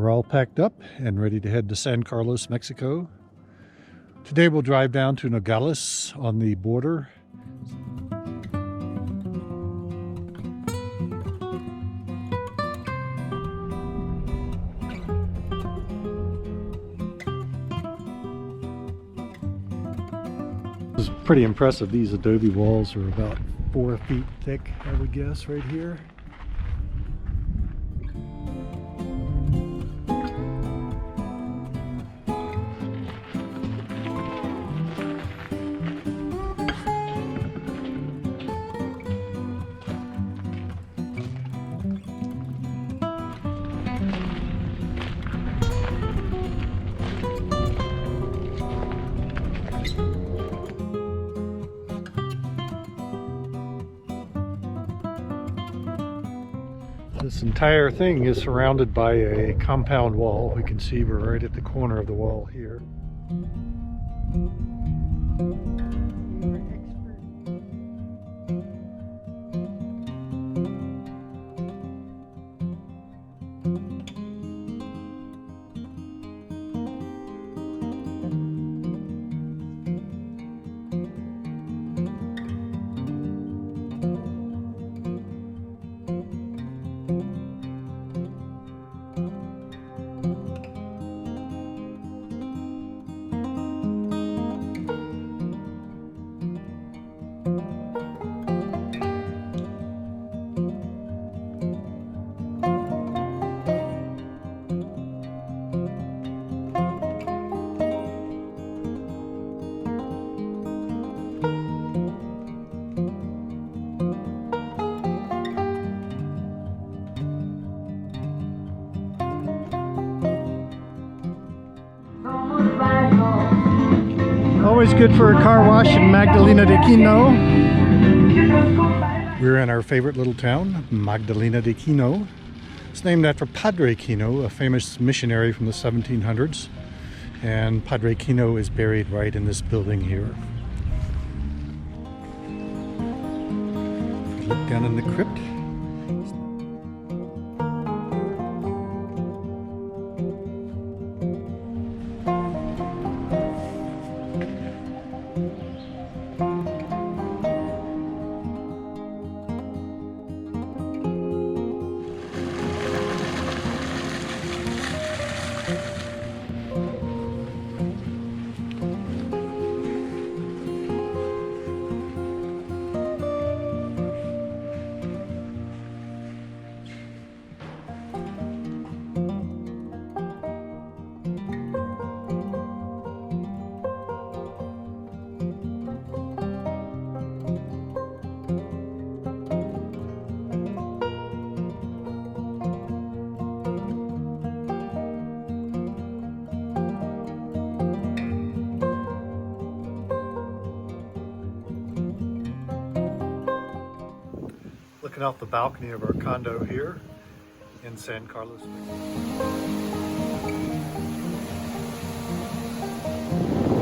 We're all packed up and ready to head to San Carlos, Mexico. Today we'll drive down to Nogales on the border. This is pretty impressive. These adobe walls are about 4 feet thick, I would guess, right here. This entire thing is surrounded by a compound wall. We can see we're right at the corner of the wall here. Always good for a car wash in Magdalena de Kino. We're in our favorite little town, Magdalena de Kino. It's named after Padre Kino, a famous missionary from the 1700s. And Padre Kino is buried right in this building here. Look down in the crypt. Looking out the balcony of our condo here in San Carlos.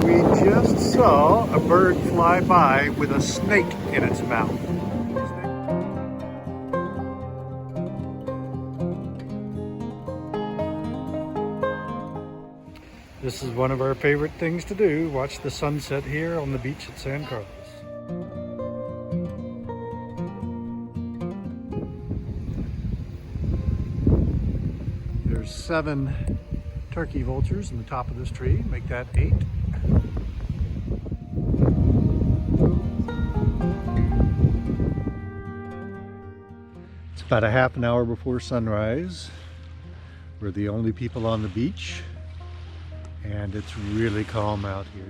We just saw a bird fly by with a snake in its mouth. This is one of our favorite things to do, watch the sunset here on the beach at San Carlos. There's 7 turkey vultures in the top of this tree, make that 8. It's about a half an hour before sunrise. We're the only people on the beach, and it's really calm out here.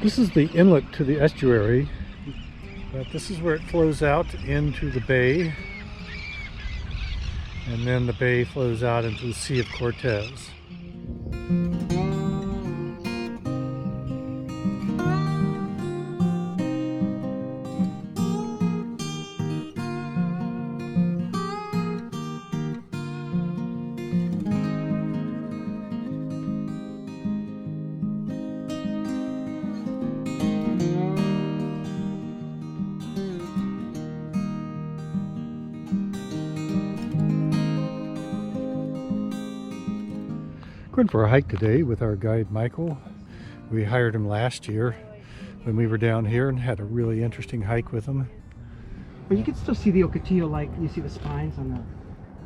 This is the inlet to the estuary, but this is where it flows out into the bay, and then the bay flows out into the Sea of Cortez. Going for a hike today with our guide Michael. We hired him last year when we were down here and had a really interesting hike with him. But you can still see the ocotillo, like you see the spines on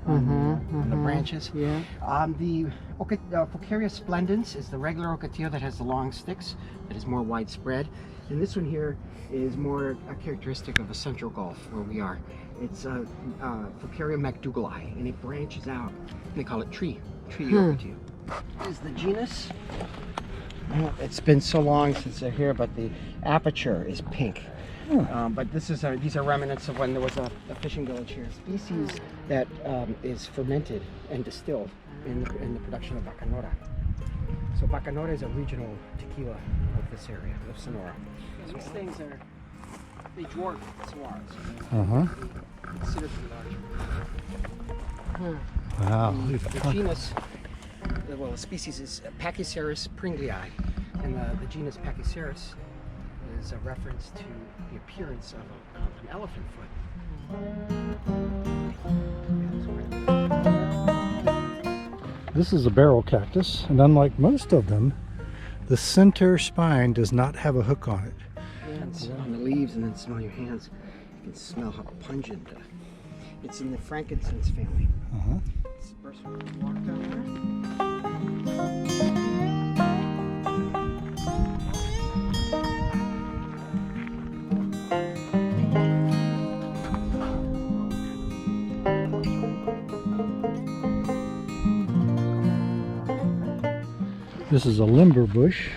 the branches. Yeah. The Focaria splendens is the regular ocotillo that has the long sticks, that is more widespread. And this one here is more a characteristic of the Central Gulf where we are. It's Focaria McDougallii, and it branches out. They call it tree ocotillo. Is the genus. It's been so long since they're here, but the aperture is pink. But these are remnants of when there was a fishing village here. Species that is fermented and distilled in the production of bacanora. So bacanora is a regional tequila of this area, of Sonora. These things they dwarf saguaros. Considered to be larger. Wow. The genus, well, the species is Pachyceras pringlii, and the genus Pachyceras is a reference to the appearance of an elephant foot. This is a barrel cactus, and unlike most of them, the center spine does not have a hook on it. Hands on the leaves, and then smell your hands. You can smell how pungent. It's in the frankincense family. This person walk down there. This is a limber bush,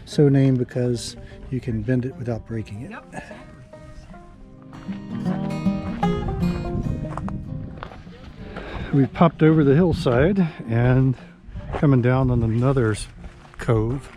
so named because you can bend it without breaking it. Yep. We've popped over the hillside and coming down on another cove.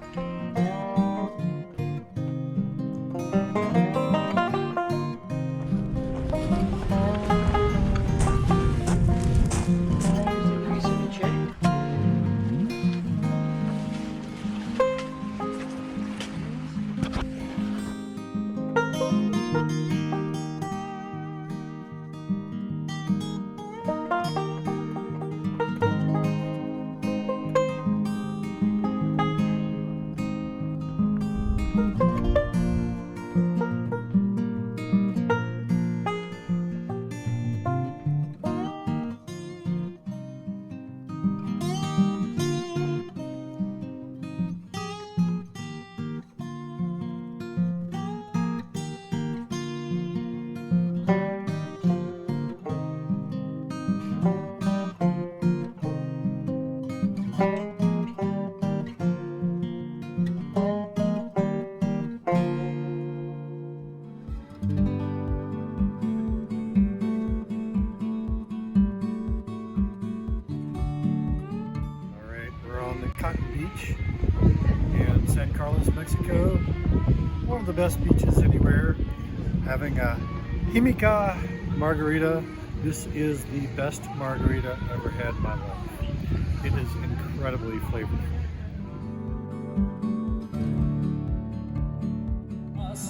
Beach in San Carlos, Mexico. One of the best beaches anywhere. Having a Jimica margarita. This is the best margarita I've ever had in my life. It is incredibly flavorful.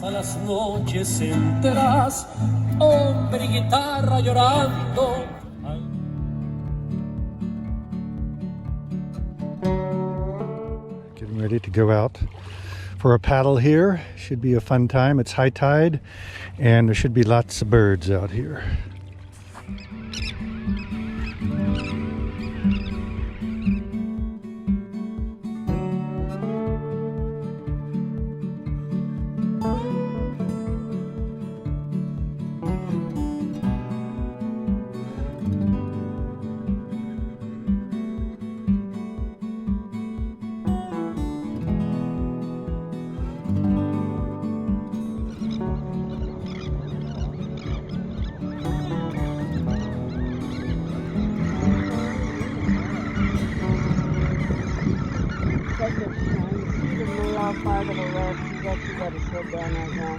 A las noches enteras, hombre y guitarra llorando. Getting ready to go out for a paddle here. Should be a fun time. It's high tide and there should be lots of birds out here. Part of the road, you got to sit down right now.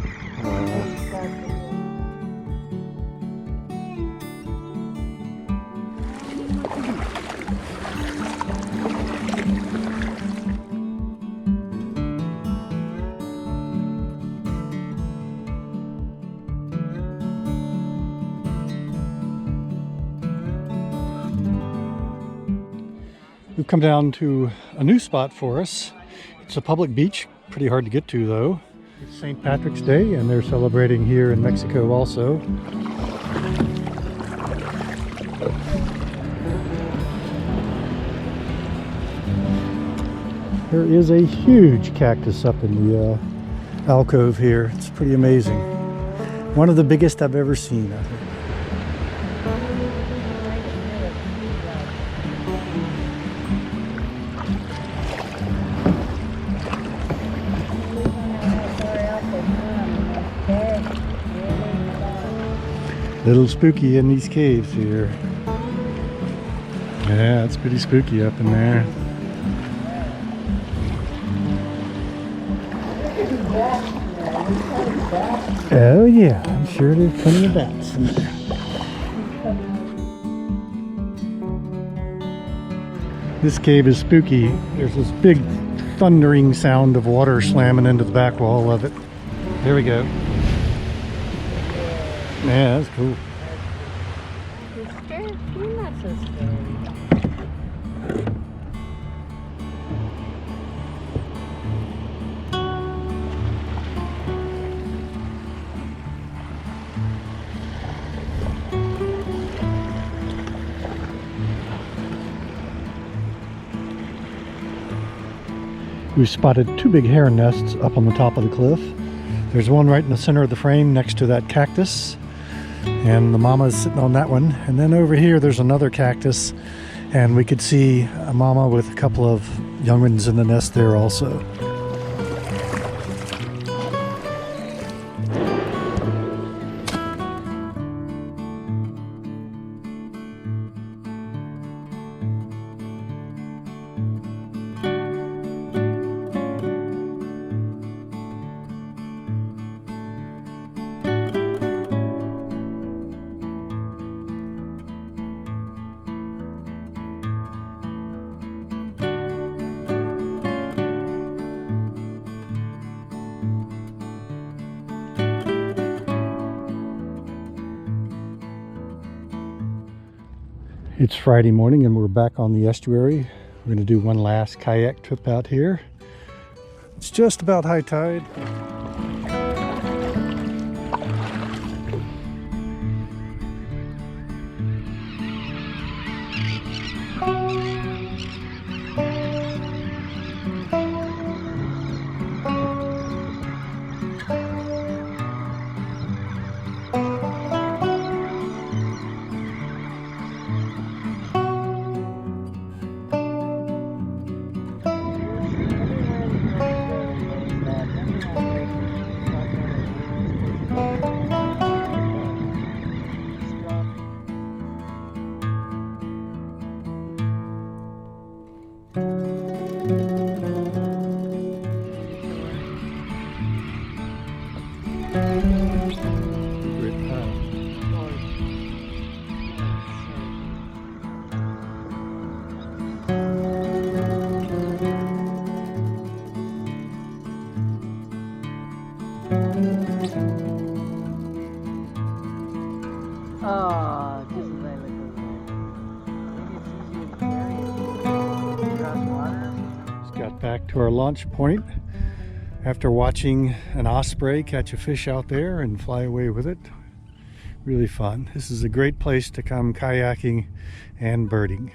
We've come down to a new spot for us. It's a public beach, pretty hard to get to though. It's St. Patrick's Day and they're celebrating here in Mexico also. There is a huge cactus up in the alcove here. It's pretty amazing. One of the biggest I've ever seen, I think. Little spooky in these caves here. Yeah, it's pretty spooky up in there. Oh yeah, I'm sure there's plenty of bats in there. This cave is spooky. There's this big thundering sound of water slamming into the back wall of it. There we go. Yeah, that's cool. You're scared? You're not so scary. We've spotted two big heron nests up on the top of the cliff. There's one right in the center of the frame next to that cactus. And the mama is sitting on that one. And then over here there's another cactus. And we could see a mama with a couple of young ones in the nest there also. It's Friday morning and we're back on the estuary. We're going to do one last kayak trip out here. It's just about high tide. Oh, doesn't that look good? Just got back to our launch point after watching an osprey catch a fish out there and fly away with it. Really fun. This is a great place to come kayaking and birding.